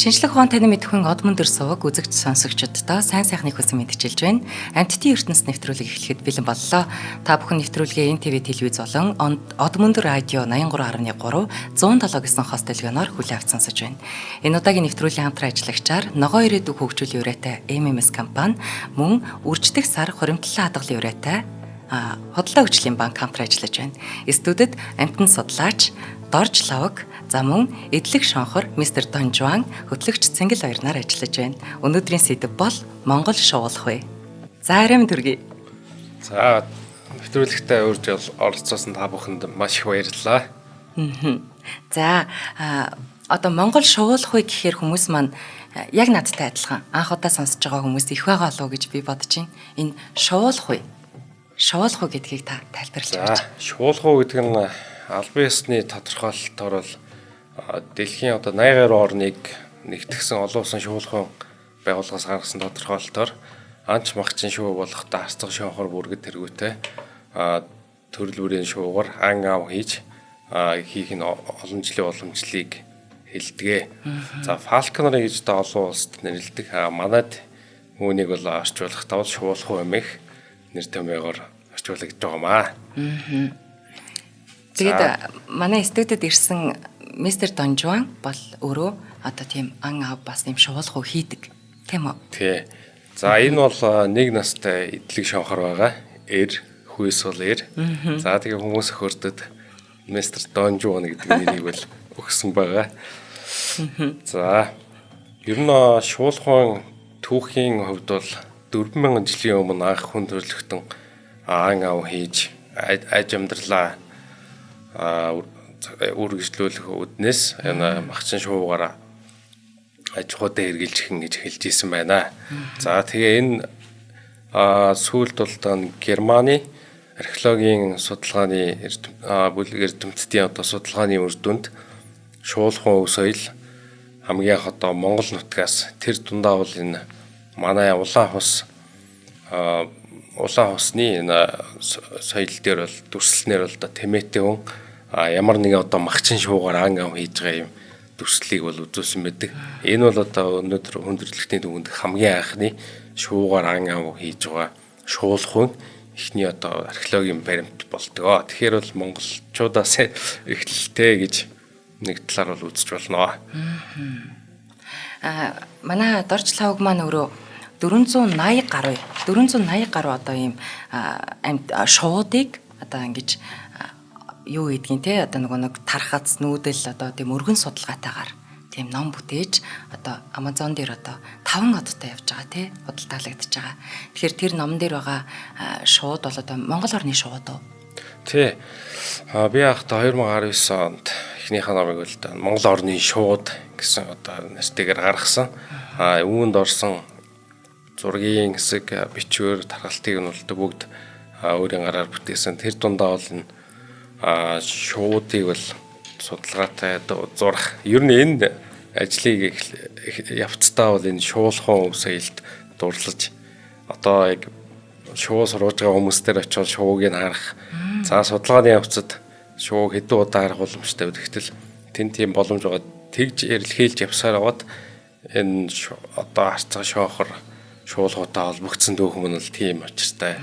Шинжлэх ухаан таны мэдхүйн од мөндөр суваг үзэгч сонсогчдоо сайн сайхны хүсэн мэдчилж байна. Амьтдын ертөнц нэвтрүүлэг эхлэхэд бэлэн боллоо. Та бүхэн нэвтрүүлгээ НТV телевиз болон од мөндөр радио 83.3 107 гэсэн хост төлгөөнөөр хүлээн авч сонсож байна. Энэ удаагийн нэвтрүүлгийн хамтран ажиллагчаар Ногоо ирээдүйг хөгжүүлэх юурэтэй MMS компани мөн үрждэх сар хуримтлалын хадгалын юурэтэй Ходлоо хөгжлийн банк хамтран ажиллаж байна. Студид амьтан судлаач Дорж Лавг, за мөн эдлэг шонхор мистер Дон Жуан хөтлөгч Цэнгэл хоёр нар ажиллаж байна. Өнөөдрийн сэдэв бол Монгол шуулах вэ. За ариун төргий. За нэвтрүүлэгтээ урьж оролцоосон та бүхэнд маш их баярлалаа. За одоо Монгол шуулах вэ гэхээр хүмүүс маань яг надтай адилхан анх удаа сонсож байгаа хүмүүс их байгаа болов уу гэж би бодож байна. Энэ шуулах вэ? Шуулах вэ гэдгийг та тайлбарлаж өгөөч. Шуулах уу гэдэг нь албан ёсны тодорхойлолтоор бол дэлхийн одоо 80 гаруй орныг нэгтгэсэн олон улсын шуулгын байгууллагаас гаргасан тодорхойлолтоор анч магчин шуу болох даарцаг шонхор бүргэд тэргүүтэй төрөл бүрийн шуугаар ан ав хийж хийх нь олон жилийн уламжлалыг хэлдэг. За Falconer гэж одоо олон улсад нэрлэдэг. Манайд үүнийг бол орчуулах тавал шуулах юмэх нэр томьёогоор орчуулагдж байгаамаа. Тэгээд манай студид ирсэн мистер Дон Жуан бол өөрөө одоо тийм ан ав бас юм шуулах уу хийдэг тийм үү? Тий. За энэ бол нэг настай эдлэг шонхор байгаа. Хүйс бол эр. За тэгээ хүмүүс өхөрдөд мистер Дон Жуан гэдэг нэрийг бол өгсөн байгаа. За ер нь шуулахын түүхийн хувьд бол 4000 жилийн өмнө анх хүн төрөлхтөн ан ав хийж аж амьдралаа үргэлжлүүлэх үднэс энэ магчин шуугаараа аж ахуйд хэрэгжилж гин гэж хэлж ийсэн байна. За тэгээ энэ сүүлд бол Германы археологийн судалгааны бүлэг эрдэмтдийн одоо судалгааны үр дүнд шуулахын өв соёл хамгийн анх одоо Монгол нутгаас тэр дундаа бол энэ манай улаан хусны энэ соёл дээр бол дүрслэлнэр бол одоо тэмээтэй хүн ямар нэгэн одоо магчин шуугаар ан ав хийж байгаа юм дүрслэлийг бол үзүүлсэн байдаг. Энэ бол одоо өнөөдөр хүндрэлтний дүгэнд хамгийн анхны шуугаар ан ав хийж байгаа шуулах хүн эхний одоо археологийн баримт болдгоо. Тэгэхээр бол монголчуудаас эхлэлтэй гэж нэг талаар бол үзэж болно. Манай Дорж Лавг маань өөрөө 480 гаруй одоо ийм шуудыг одоо ингэж юу гэдгийг те одоо нэг тархац нүүдэл одоо тийм өргөн судалгаатайгаар тийм ном бүтээж одоо Amazon дээр одоо 5 одтой явж байгаа те худалдаалагдж байгаа. Тэгэхээр тэр номон дээр байгаа шууд бол одоо Монгол орны шууд уу? Тий. Би анхдаа 2019 онд эхнийхээ номыг бол Монгол орны шууд гэсэн одоо нэртэйгээр гаргасан. Үүнд орсон зургийн хэсэг бичвэр тархалтыг нь бол бүгд өөрийн гараар бүтээсэн. Тэр дундаа бол энэ шуудыг бол судалгаатай зурх. Ер нь энэ ажлыг явцдаа бол энэ шуулахын соёлд дурлаж одоо яг шуу сурвалж байгаа хүмүүстээр очиод шууг нь харах. За судалгааны явцад шууг хэдэн удаа харах боломжтой гэдэгтэл тийм боломж байгаа. Тэгж эрэлхийлж явсаар аваад энэ одоо харцаа шоохор шуулгуудаа холбогдсон дүүхэн нь бол тийм очиртай.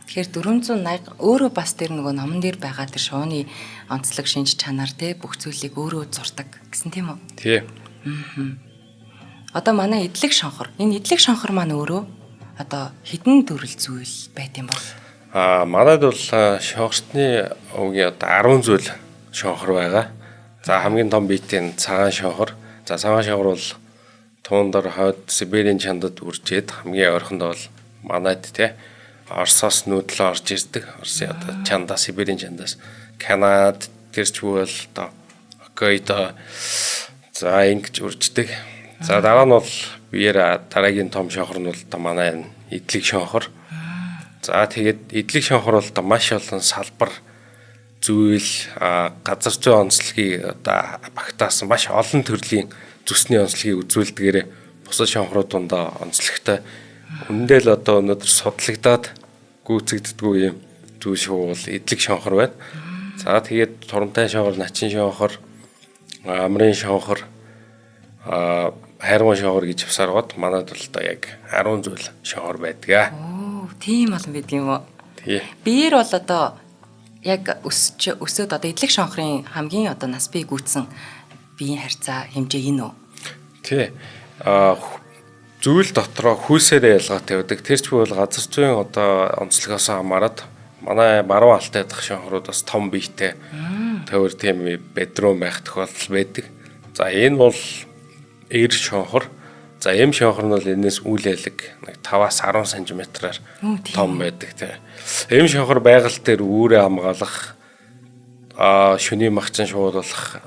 Тэгэхээр 480 өөрөө бас тэр нөгөө номон дээр байгаа тэр шууны онцлог шинж чанар те бүх зүйлийг өөрөө зурдаг гэсэн тийм үү? Тий. Одоо манай эдлэг шонхор. Энэ эдлэг шонхор маань өөрөө одоо хэдэн төрөл зүйл байт юм бол? Манайд бол шонхортны өвгийн одоо 10 зүйл шонхор байгаа. За хамгийн том биетийн цагаан шонхор. За цагаан шонхор бол туундар хойд Сибирийн чандад үржээд хамгийн ойрхонд бол манайд те Оросоос нүүдлээ орж ирдэг. Оросын одоо чандаа Сибирийн чандаас Канад тэрч бол одоо Хоккайдо за ингэж үрждэг. За дараа нь бол биеэр дараагийн том шонхор нь бол одоо манай эдлэг шонхор. За тэгээд эдлэг шонхор бол одоо маш олон салбар зүйл газар зүйн онцлогийг одоо багтаасан маш олон төрлийн зүсний онцлогийг үзүүлдгээрээ бусад шонхрууд дундаа онцлогтой. Үндэ л одоо өнөөдөр судлагдаад гүйцэгддэггүй юм зүйл шуу бол эдлэг шонхор байна. За тэгээд турантай шонхор, начин шонхор, амрын шонхор, хайргуун шоогор гэж явсаргууд манайд бол одоо яг 10 зүйл шоогор байдаг. Оо, тийм олон байдаг юм уу? Тий. Биеэр бол одоо яг өсөөд одоо эдлэг шонхрын хамгийн одоо нас бие гүйцэн биеийн харьцаа хэмжээ энэ үү? Тий. Зүйл дотроо хүйсээрээ ялгаатай байдаг. Тэр ч бол газар зүйн одоо онцлогоос хамаарат манай баруун алтай дах шонхрууд бас том биетэй төвөр тийм бедрум байх тохиолдол байдаг. За энэ бол эр шонхор. За эм шонхор нь бол энэс үйл ялэг нэг 5-аас 10 см-аар том байдаг тийм. Эм шонхор байгаль дээр үүрээ хамгаалах шөнийн магчин шуудуулах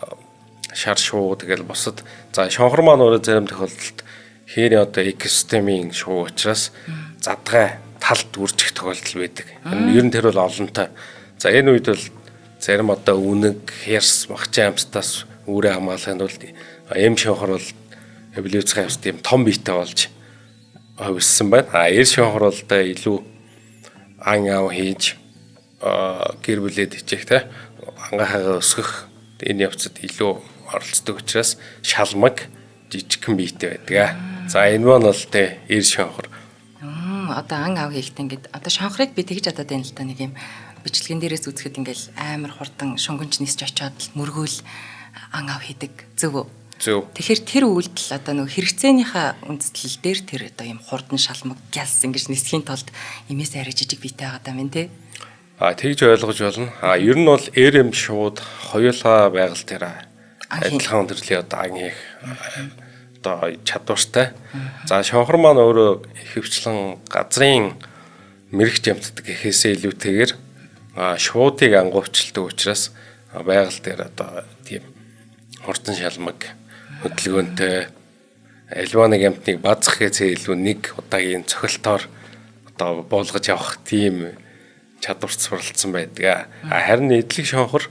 шар шуу тэгэл бусад за шонхор маань өөрөө зарим тохиолдолд хээрийн одоо экосистемийн шуу учраас задгай талд үржих тохиолдол байдаг. Ер нь тэр бол олонтой. За энэ үед бол зарим одоо үнэг, херс, магчин амьтдаас үүрээ хамгаалахын тулд эм шонхор бол эволюцийн явц тийм том биетэй болж хувьссан байна. Эр шонхор бол да илүү ан ав хийж гэр бүлээд хичээх те ангахаа өсгөх энэ явцад илүү оролцдог учраас шалмаг жижигхэн биетэй байдаг. За энэ маань бол те эр шонхор. Одоо ан ав хийхдээ ингээд одоо шонхрыг би тэгж чадаад байна л да нэг юм бичлэгэн дээрээс үзэхэд ингээл амар хурдан шөнгөнч нисч очиод мөргөөл ан ав хийдэг зөв үү? Зөв. Тэгэхээр тэр үйлдэл одоо нөгөө хэрэгцээнийхээ үндэслэл дээр тэр одоо юм хурдан шалмаг гялс ингэж нисхийн тулд имээс арай жижиг биетэй байгаа юм те. Тэгж ойлгож болно. Ер нь бол эрэм шууд хоёулаа байгаль дээр адилхан төрлийн одоо ан хийх одоо чадвартай. За шонхор маань өөрөө ихэвчлэн газрын мэрэгч амьтдаг гэхээсээ илүүтэйгээр шуудыг ангуувчилдаг учраас байгаль дээр одоо тийм хурдан шалмаг хөдөлгөөнтэй альва нэг амтныг базах гэхээсээ илүү нэг удаагийн цохилтоор одоо буулгаж явах тийм чадварт суралцсан байдаг. Харин эдлэг шонхор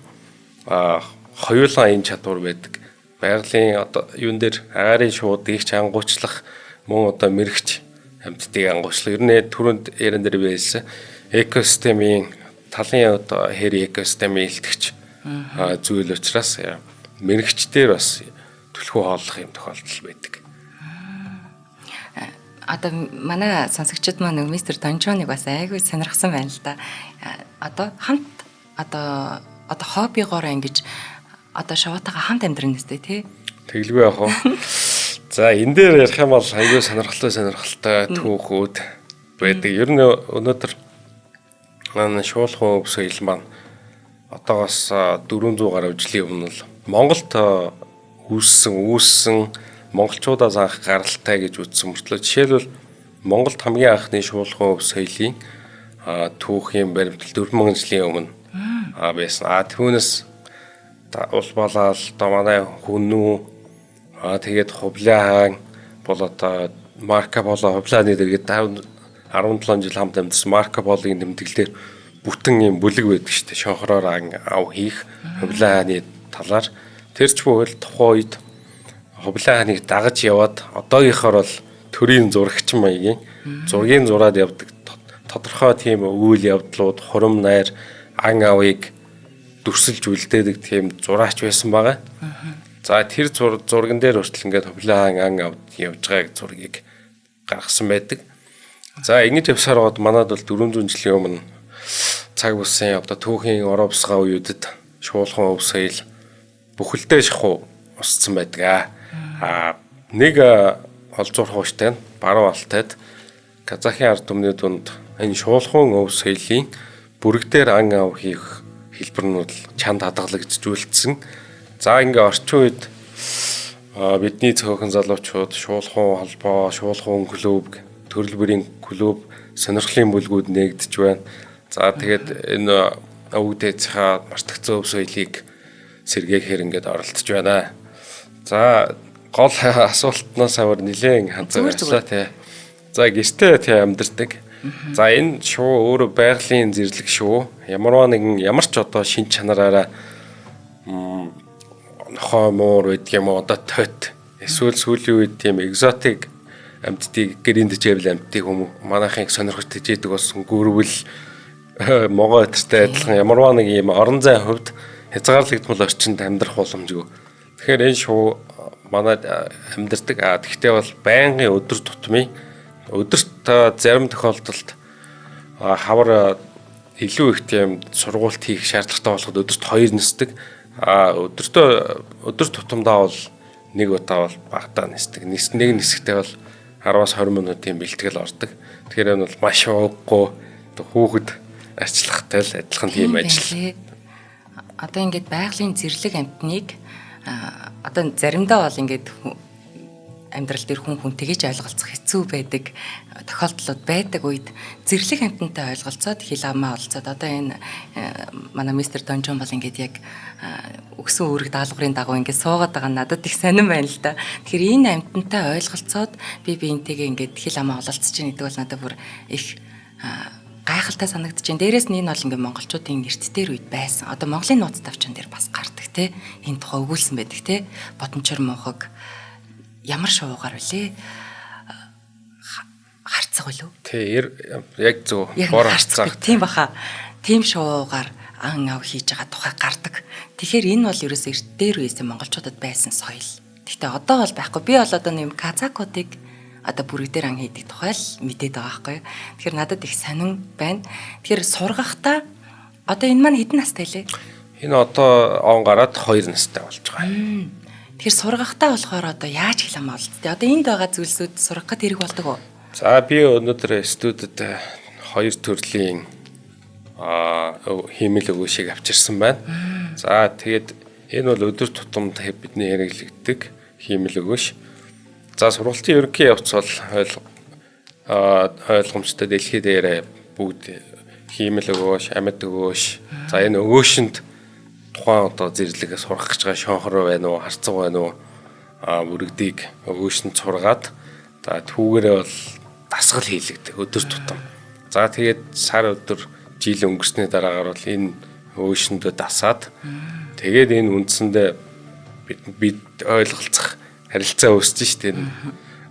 хоёулаа энэ чадвар байдаг. Байгалийн одоо юун дээр агарын шуудыг ч ангуучлах мөн одоо мэрэгч амьтдыг ангуучлах. Ер нь түрүүнд яран дээр байсан экосистемийн талын одоо хэр экосистемийн илтгэж зүйл учраас мэрэгчдэр бас түлхүү хооллох юм тохиолдол байдаг. Одоо манай сонсогчид маань мистер Дончоныг бас айгүй сонирхсан байна л да. Одоо хамт одоо хоббигоор ингэж одоо шаваатайгаа хамт амьдрын нэстэй тий. Тэглгүй яах вэ? За энэ дээр ярих юм бол айгүй сонирхолтой түүхүүд байдаг. Ер нь өнөөдөр манай шуулхан өвс соёл маань одоогоос 400 гаруй жилийн өмнө л Монголд үүссэн монголчуудаас анх гаралтай гэж үзсэн мөртлөө жишээлбэл Монголд хамгийн анхны шуулхан өвс соёлын түүхийн баримтал 4000 жилийн өмнө байсан. Түүнээс улбалал одоо манай хүнүү тэгээд хувлаа хаан бол одоо Марко Поло хувлааны дэргэд 17 жил хамт амьдсан Марко Пологийн тэмдэглэлээр бүтэн юм бүлэг байдаг шүү дээ. Шонхороор ав хийх хувлаа хааны талаар тэр ч бүхэл тухайн үед хувлаа хааныг дагаж яваад одоогийнхоор бол төрийн зурагч маягийн зургийн зураад явдаг тодорхой тийм үйл явдлууд хурам найр ан авыг дүрсэлж үлдээдэг тийм зураач байсан байгаа. За тэр зурган дээр хүртэл ингээд хувлаа ан авд явж байгааг зургийг гаргасан байдаг. За ингэж явсараад манад бол 400 жилийн өмнө цаг бүсэн одоо түүхийн оровсгаа үеүдэд шуулхан өв соёл бүхэлдээ шахуу усцсан байдаг. Нэг олзуур хууштай баруун алтайд Казахын ард түмний дунд энэ шуулхан өв соёлын бүрэг дээр ан ав хийх хэлбэрнүүд чанд хадгалагдчихүүлсэн. За ингээ орчин үед бидний цөөхөн залуучууд шуулхан холбоо, шуулхан клуб, төрөл бүрийн клуб, сонирхлын бүлгүүд нээгдэж байна. За тэгээд энэ өвгдээцийнхаа мартагцсан өв соёлыг сэргээхээр ингээд оролдож байна. За гол асуултнаас авар нэлээд ханцаарчлаа тий. За гэртээ тий амьдэрдэг. За энэ шуу өөрөө байгалийн зэрлэг шуу. Ямар ч одоо шин чанараараа нохоо муур гэдэг юм уу одоо тот эсвэл сүүлийн үед тийм экзотик амьтдыг гэрийн дэжэвэл амьтдыг манайхын сонирхож тэжээдэг бас гүрвэл могоо өтертэй адилхан ямар нэг юм орон зай хувьд хязгаарлагдмал орчинд амьдрах боломжгүй. Тэгэхээр энэ шуу манайд амьдардаг. Тэгвэл бол байнгын өдөр тутмын өдөрт зарим тохиолдолд хавар илүү их тийм сургуульт хийх шаардлагатай болоход өдөрт 2 нисдэг. Өдөр тутамдаа бол нэг удаа бол багтаа нисдэг. Нэг нисэхдээ бол 10-аас 20 минутын бэлтгэл ордог. Тэгэхээр энэ бол маш ууггүй хүүхэд арчлахтай л адилхан тийм ажил. Одоо ингээд байгалийн зэрлэг амтныг одоо заримдаа бол ингээд амьдрал дээр хүн тэгэж ойлголцох хэцүү байдаг тохиолдлууд байдаг үед зэрлэг амтнтай ойлголцоод хил амаа олцоод одоо энэ манай мистер Донжон бол ингээд яг өгсөн үүрэг даалгаврын дагуу ингээд суугаад байгаа надад их сонирн байна л да. Тэгэхээр энэ амтнтай ойлголцоод би энтэйгээ ингээд хил амаа ололцож чинь гэдэг бол надад бүр их гайхалтай санагдаж байна. Дээрээс нь энэ бол ингээд монголчуудын эрт дээр үед байсан. Одоо Монголын нууц тавчан дээр бас гардаг те. Энэ тухай өгүүлсэн байдаг те. Бодончор муухаг ямар шуугаар вүлээ? Харцаг үлээ. Тий, яг зөв. Бор харцаг. Тийм баха. Тийм шуугаар ан ав хийж байгаа тухай гардаг. Тэгэхээр энэ бол ерөөсөө эрт дээр үеэс монголчуудад байсан соёл. Гэхдээ одоо бол байхгүй. Би бол одоо нэм казакуудыг одоо бүрэг дээр ан хийдэг тухай л мэдээд байгаа байхгүй. Тэгэхээр надад их сонин байна. Тэгэхээр сургахтаа одоо энэ маань хэдэн настай лээ? Энэ одоо он гараад 2 настай болж байгаа. Тэгэхээр сургахтаа болохоор одоо яаж хэл ам олдтой? Одоо энд байгаа зүйлсүүд сурах гэд хэрэг болдог уу? За би өнөөдөр студид 2 төрлийн хиймэл өгөөшийг авчирсан байна. За тэгээд энэ бол өдөр тутамд бидний хэрэглэгддэг хиймэл өгөөш. За сургалтын ерөнхий явц бол ойлгомжтой дэлхийд дээрээ бүгд хиймэл өгөөш, амьд өгөөш. За энэ өгөөшөнд тухайн одоо зэрлэгээ сурах гэж байгаа шонхор байна уу, харцаг байна уу, бүрэгдийг өгөөшөнд сургаад за түүгээрээ бол дасгал хийлэгдэг өдөр тутам. За тэгээд сар өдөр жил өнгөрсний дараагаар бол энэ өгөөшөндөө дасаад тэгээд энэ үндсэндээ бид ойлголцох харилцаа үүсэж штеп.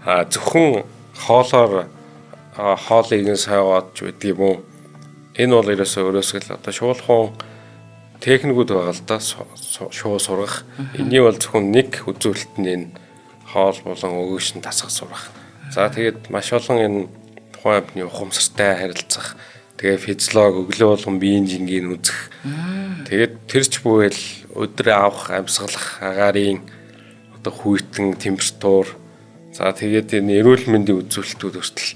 Зөвхөн хоолоор хоолыг нь саваад байдаг юм уу? Энэ бол ерөөсөө л одоо шуулхан техникүүд байгаа л да шуу сургах. Эний бол зөвхөн нэг үзүүлэлт нь энэ хоол болон өгөөшн тасах сурах. За тэгээд маш олон энэ тухайн амтны ухамсартай харилцах. Тэгээд физиолог өглөө болгон биеийн жингийг үзэх. Тэгээд тэр ч бүвэл өдрөө авах, амьсгалах, агаарын одоо хүйтэн, температур. За тэгээд энэ эрүүл мэндийн үзүүлэлтүүд хүртэл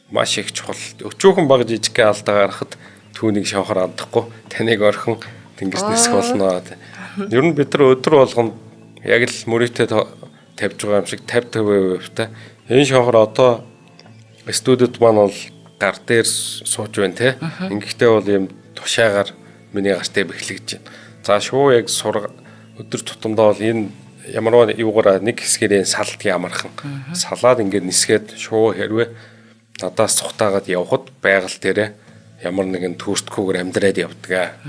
маш их чухал. Өчүүхэн баг жижигхэн алдаа гарахад түүнийг шавхар алдахгүй таныг орхон тэнгис нисэх болно. Ер нь бид нар өдөр болгоно яг л мөрөөдөө тавьж байгаа юм шиг 50-50% та. Энэ шавхар одоо студид маань бол гар дээр сууж байна те. Ингэхдээ бол юм тушаагаар миний гартаа бэхлэгдэж байна. За шуу яг өдөр тутамдаа бол энэ ямар юугаараа нэг хэсгээрээ салдгийг амархан салаад ингээд нисгээд шуу хэрвээ надаас цухтаагаад явхад байгаль дээрээ ямар нэгэн түүртгүүгээр амьдраад явдаг.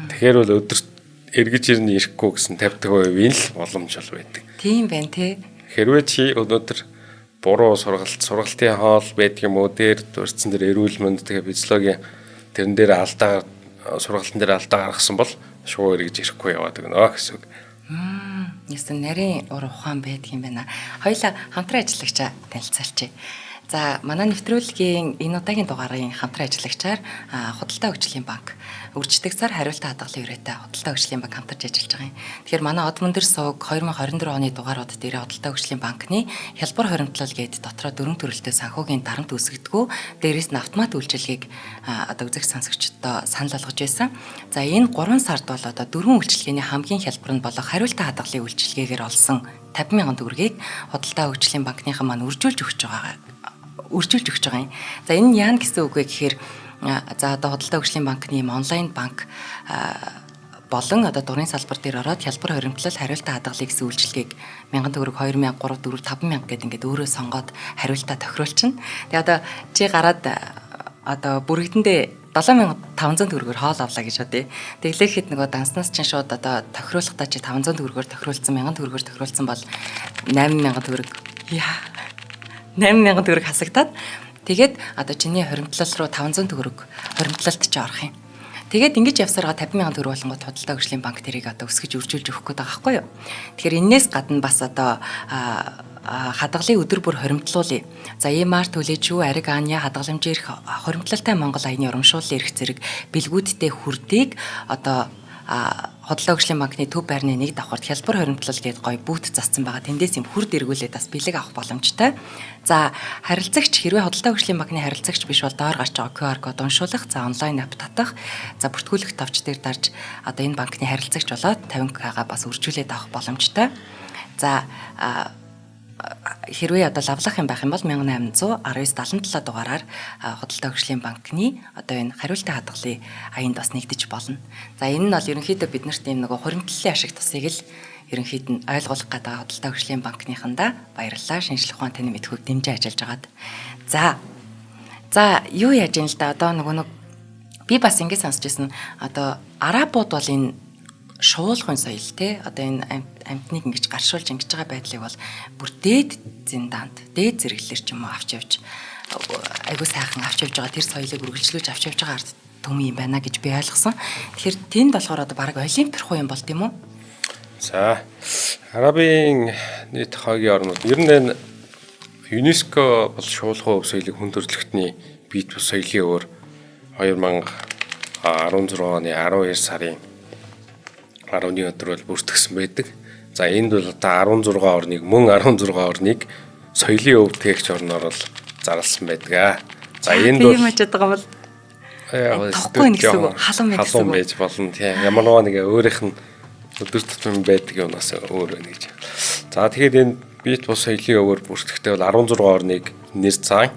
Тэгэхээр бол өдөрт эргэж ирнэ ирэхгүй гэсэн 50% л боломж бол байдаг. Тийм байна те. Хэрвээ чи өнөөдөр буруу сургалтын хоол байдаг юм уу дээр дурдсан дээр эрүүл мэнд тэгээ физиологийн тэрэн дээр алдаа сургалтын дээр алдаа гаргасан бол шуу эргэж ирэхгүй яваад өгнө гэсэн үг. Ястан нарийн ур ухаан байдаг юм байна. Хоёулаа хамтран ажиллагчаа танилцуулчих. За манай нэвтрүүлгийн энэ удаагийн дугаарын хамтран ажиллагчаар Худалдаа хөгжлийн банк үржигдэгсээр хариултаа хадгалан ирээтэй Худалдаа хөгжлийн банк хамтарч ажиллаж байгаа юм. Тэгэхээр манай Од Мөндөр сувг 2024 оны дугаарууд дээр Худалдаа хөгжлийн банкны хялбар хоримтлал гээд дотроо 4 төрөлтэй санхүүгийн дарамт үүсгэгдэггүй. Дээрээс нь автомат үйлчилгээг одоо үзэгч сонсогчдод санал болгож байсан. За энэ 3 сард бол одоо 4 үйлчилгээний хамгийн хялбар нь болох хариултаа хадгалын үйлчилгээгээр олсон 50,000 төгрөгийг Худалдаа хөгжлийн банкныхан маань үржүүлж өгч байгаа юм. За энэ нь яа гэсэн үг вэ гэхээр за одоо Худалдаа хөгжлийн банкны онлайн банк болон одоо дурын салбар дээр ороод хялбар хоримтлал хариултаа хадгалъя гэсэн үйлчилгээг 1000 төгрөг 2000 3000 5000 гэдэг ингээд өөрөө сонгоод хариултаа тохируулчихна. Тэгээ одоо чи гараад одоо бүрэгдэндээ 7500 төгрөгөөр хоол авлаа гэж бодъё. Тэглээхэд нөгөө данснаас чинь шууд одоо тохируулахдаа чи 500 төгрөгөөр тохируулсан 1000 төгрөгөөр тохируулсан бол 8000 төгрөг. 8000 төгрөг хасагдаад тэгээд одоо чиний хоримтлал руу 500 төгрөг хоримтлалт чи орох юм. Тэгээд ингэж явсараа 50,000 төгрөг болонгод худалдаа хөгжлийн банк тэрийг одоо өсгөж үржүүлж өгөх гээд байгаа байхгүй юу. Тэгэхээр энээс гадна бас одоо хадгалын өдөр бүр хоримтлуулъя. За EMR төлөөж ариг ааны хадгаламжийн эрх хоримтлалтай Монгол аяны урамшууллын эрх зэрэг бэлгүүдтэй хүрдийг одоо худалдаа хөгжлийн банкны төв байрны нэг давхарт хялбар хоримтлал гээд гоё бүүт зассан байгаа. Тэндээс юм хүрд эргүүлээд бас бэлэг авах боломжтой. За харилцагч хэрвээ худалдаа хөгжлийн банкны харилцагч биш бол доор гарч байгаа QR код уншуулах, за онлайн ап татах, за бүртгүүлэх товч дээр дарж одоо энэ банкны харилцагч болоод 50k-га бас үржүүлээд авах боломжтой. За хэрвээ одоо лавлах юм байх юм бол 1800 1977 дугаараар худалдаа хөгжлийн банкны одоо энэ хариултын хадгалын аянд бас нэгдэж болно. За энэ нь бол ерөнхийдөө биднэрт ийм нөгөө хуримтлалын ашиг тусыг л ерөнхийд нь ойлгуулах гэдэг худалдаа хөгжлийн банкныхандаа баярлалаа. Шинжлэх ухаан таны мэдхүйг дэмжиж ажиллаж байгаад. За юу яаж юм л да одоо нөгөө би бас ингэ сонсч байсан одоо арабууд бол энэ шуулгын соёл те одоо энэ амьтныг ингэж гаршуулж ингэж байгаа байдлыг бол бүр дээд зиндаанд дээд зэрэглэлэр ч юм уу авч явж айгуу сайхан авч явж байгаа тэр соёлыг үргэлжлүүлж авч явж байгаа ард түмэн юм байна гэж би ойлгосон. Тэгэхээр тэнд болохоор одоо баг олимпик юм болт юм уу? За Арабын нийт хогийн орнууд ер нь ЮНЕСКО бол шуулгын өв соёлыг хүн төрөлхтний бит бус соёлын өөр 2016 оны 12 сарын 10-ны өдөр бол бүртгэсэн байдаг. За энд бол одоо 16 орныг мөн 16 орныг соёлын өв тээгч орноор бол зарласан байдаг. За энд бол юм ачаад байгаа бол тохгүй нэг гэсэн үг халуун байж болно тийм. Ямар нэг өөрийнх нь өдөр тутмын байдаг юмнаас өөр байна гэж. За тэгэхээр энэ бит бус соёлын өвөр бүртгэхдээ бол 16 орныг нэр цаан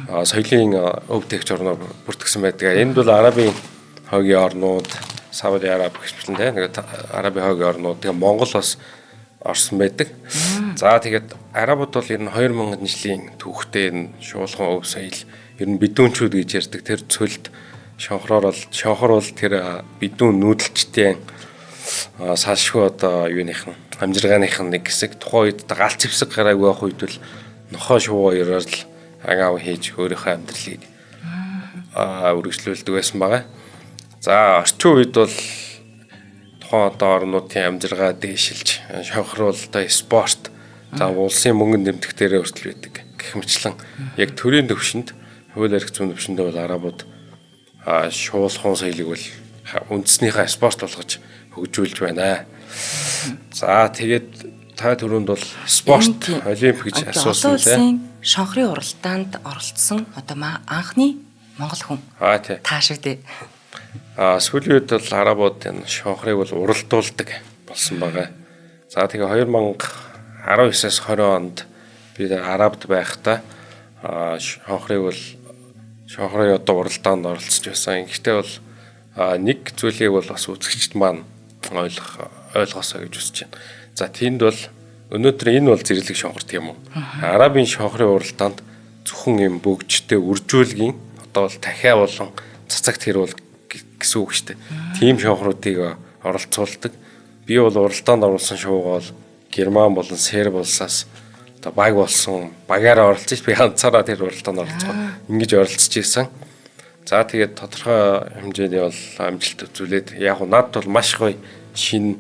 соёлын өв тээгч орноор бүртгэсэн байдаг. Энд бол Арабын хогийн орнууд Сауди Араб гэх мэт нэг Арабын хогийн орнууд тэгээ Монгол бас орсон байдаг. За тэгээд Арабууд бол ер нь 2000 жилийн түүхтэй энэ шуулган өв соёл ер нь бидүүнчүүд гэж ярьдаг. Тэр цөлд шонхор бол тэр бидүүн нүүдэлчтэй салшгүй одоо юуных нь амжиргааных нь нэг хэсэг тухайн үед галц зэвсэг гараагүй байх үед бол нохоо шувуу ерөөр л агаав хийж өөрийнхөө амьдралыг үргэлжлүүлдэг байсан байгаа. За орчин үед бол тухайн одоо орнуудын амжиргаа дээшилж шонхор бол одоо спорт за улсын мөнгөнд нэмэх дээрээ хүртэл байдаг. Гэх мэтлэн яг төрийн төвшөнд хууль эрх зүйн төвшөндөө бол Арабууд шуулган соёлыг бол үндэснийхээ спорт болгож хөгжүүлж байна. За тэгээд та түрүүнд бол спорт олимп гэж асуусан лээ. Шонхрын уралдаанд оролцсон одоо анхны монгол хүн. Тий. Та шиг дээ. Сүүлийн үед бол Арабууд энэ шонхрыг бол уралдуулдаг болсон байгаа. За тэгээ 2019-с 20 онд бид Арабд байхдаа шонхрын одоо уралдаанд оролцож байсан. Гэхдээ бол нэг зүйлийг бол бас үзэгчд маань ойлгосоо гэж үзэж байна. За тэнд бол өнөөдөр энэ бол зэрлэг шонхор тийм үү? Арабын шонхрын уралдаанд зөвхөн юм бөгжтэй үржүүлгийн одоо бол дахиа болон цацагт хэрүүл гэсэн үг шүү дээ. Тим шонхруудыг оролцуулдаг. Би бол уралдаанд оруулсан шуугаа бол Герман болон Серб улсаас одоо баг болсон багаараа оролцож би ганцаараа тэр уралдаанд оролцоод ингэж оролцож ирсэн. За тэгээд тодорхой хэмжээний бол амжилт үзүүлээд яг нь над бол маш гоё шин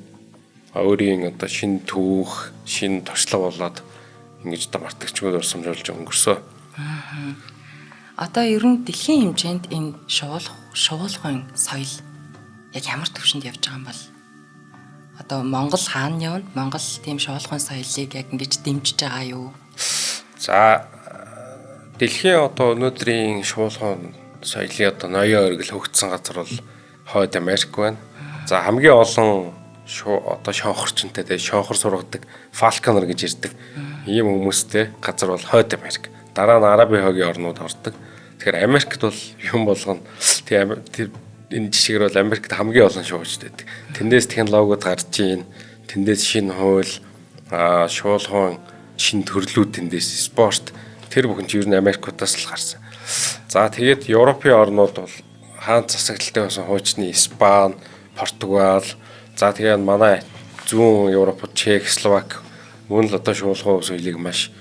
өөрийн одоо шин түүх, шин туршлага болоод ингэж одоо мартагчгүй урсамжуулж өнгөрсөө. Одоо ер нь дэлхийн хэмжээнд энэ шуулгын соёл яг ямар төвшөнд явж байгаа юм бол одоо Монгол хаана явна? Монгол тийм шуулгын соёлыг яг ингэж дэмжиж байгаа юу? За дэлхийн одоо өнөөдрийн шуулгын соёлын одоо ноён өргөл хөгжсөн газар бол Хойд Америк байна. За хамгийн олон одоо шонхорчтой тэгээ шонхор сургадаг фалконер гэж ирдэг. Ийм хүмүүстэй газар бол Хойд Америк. Дараа нь Арабын хогийн орнууд ордог. Тэгэхээр Америкт бол юм болгоно. Тэгээ энэ жишгээр бол Америкт хамгийн олон шуугчд байдаг. Тэндээс технологиуд гарч ийн. Тэндээс шинэ хууль, шуулгын шинэ төрлүүд тэндээс спорт тэр бүхэн ч ер нь Америкуудаас л гарсан. За тэгээд Европын орнууд бол хаан засаглалтай байсан хуучны Испани, Португал, за тэгээд манай зүүн Европод Чех, Словак мөн л одоо шуулгын соёлыг маш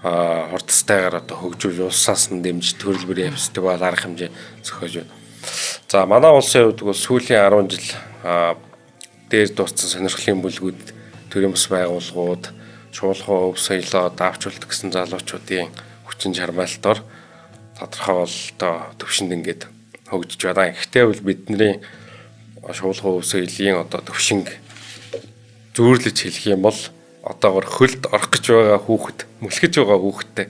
хурдстайгаар одоо хөгжүүлж улсаас нь дэмжиж төрөл бүрийн явцдаг бол арга хэмжээ зохиож байна. За манай улсын хувьд бол сүүлийн 10 жил дээр дууссан сонирхлын бүлгүүд, төрийн бас байгууллагууд, чуулган өв соёлоо давчулдаг гэсэн залуучуудын хүчин чармайлтаар тодорхой бололтой төвшөнд ингээд хөгжиж байна. Гэхдээ бол бидний чуулган өв соёлын одоо төвшинг зүүрлэж хэлэх юм бол одоогор хөлд орох гэж байгаа хүүхэд, мөлхөж байгаа хүүхэдтэй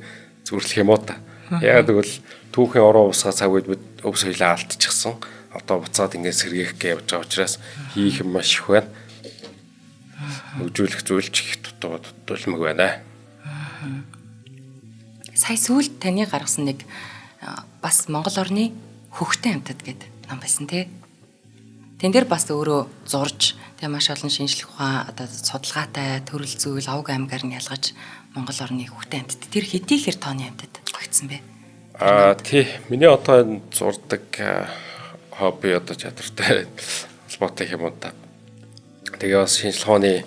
зүүрлэх юм уу та. Яг тэгвэл түүхийн орон усгаа цаг үед бид өв соёлоо алдчихсан. Одоо буцаад ингээд сэргээх гэж явж байгаа учраас хийх юм маш их байна. Хөгжүүлэх зүйлч их дутуулмаг байна. Сая сүүлд таны гаргасан нэг бас Монгол орны хөхтэй амьтад гэдэг ном байсан тий. Тэн дээр бас өөрөө зурж тэгээ маш олон шинжлэх ухаан одоо судалгаатай төрөл зүйл авг аймгаар нь ялгаж Монгол орны хөхтэй амьтад тэр хэдий хэр тооны амьтад багтсан бэ? Тий, миний одоо энэ зурдаг хобби одоо чадвартай холбоотой юм уу та. Тэгээ бас шинжлэх ухааны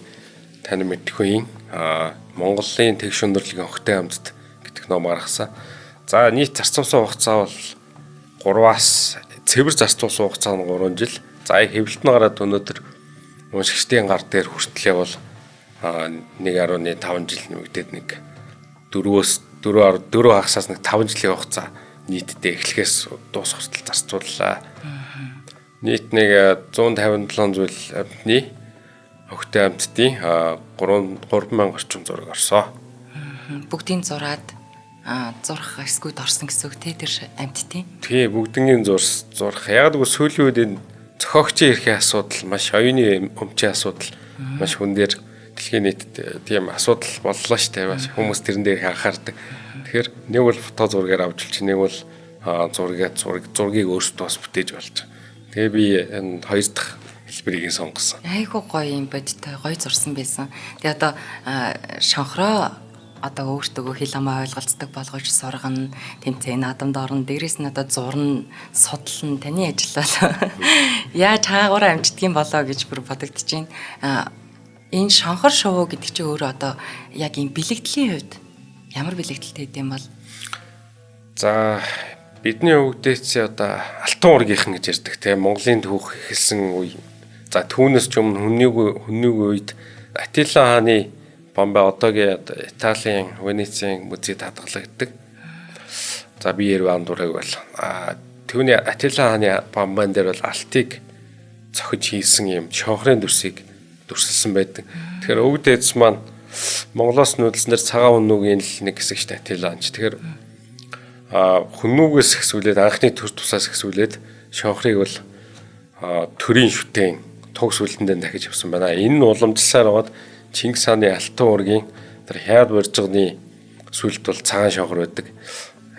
тань мэдхгүй Монголын тэгш өндөрлөгийн хөхтэй амьтад гэдэг ном гаргасан. За нийт зарцуулсан хугацаа бол 3-аас цэвэр зарцуулсан хугацаа нь 3 жил. За хэвлэлт нь гараад өнөөдөр уншигчдын гар дээр хүртлээ бол 1.5 жил нэмэгдээд нэг 4 хагасаас нэг 5 жилийн хугацаа нийтдээ эхлэхээс дуусах хүртэл зарцууллаа. Нийт нэг 157 зүйл амьтны хөхтэй амьтдын 3000 орчим зураг орсон. Бүгдийн зураад зурх эсгүүд орсон гэсэн үг тий тэр амьтдын. Тий бүгднийг зурх. Яг л сүүлийн үед энэ зохиогчийн эрхийн асуудал, маш оюуны өмчийн асуудал маш хүн дээр дэлхийн нийтэд тийм асуудал боллоо шүү дээ. Хүмүүс тэрэн дээр их анхаардаг. Тэгэхээр нэг бол фото зургаар авч үлч, нэг бол зургийг өөрсдөө бас бүтээж болж байгаа. Тэгээ би энэ хоёр дахь хэлбэрийг сонгосон. Айгуу гоё юм бодтой, гоё зурсан байсан. Тэгээ одоо шонхроо одоо өөртөө хэл амаа ойлголцдог болгож сургана, тэмцээн наадамд орно, дээрэс нь одоо зурна, судална, таны ажиллаа. Яаж хаагаараа амждгийн болоо гэж бүр бодогдож байна. Энэ шонхор шувуу гэдэг чинь өөрөө одоо яг энэ бэлэгдлийн хувьд ямар бэлэгдэлтэй гэдэм бол? За бидний өвгдөөс одоо алтан уургийнхан гэж ярьдаг тийм Монголын түүх эхэлсэн үе. За түүнээс ч өмнө хүннийг үед Атила хааны Бомбей одоогийн Италийн Венецийн музейд хадгалагддаг. За би Ерван дураг бол түүний Атила хааны Бомбейн дээр бол алтыг цохиж хийсэн юм шонхрын дүрсийг дүрсэлсэн байдаг. Тэгэхээр өвд дээдс маань Монголоос нүүдэлснээр цагаан хүннүүгийн нэг хэсэг шүү дээ Атила хаан. Тэгэхээр хүннүүгээс хэсгүүлээд анхны төр тусаас хэсгүүлээд шонхрыг бол төрийн шүтэн туг сүлдэндээ дахиж авсан байна. Энэ нь уламжлалсаар аваад Чингис хааны алтан уургийн тэр хяад барьжганы сүлд бол цагаан шонхор байдаг.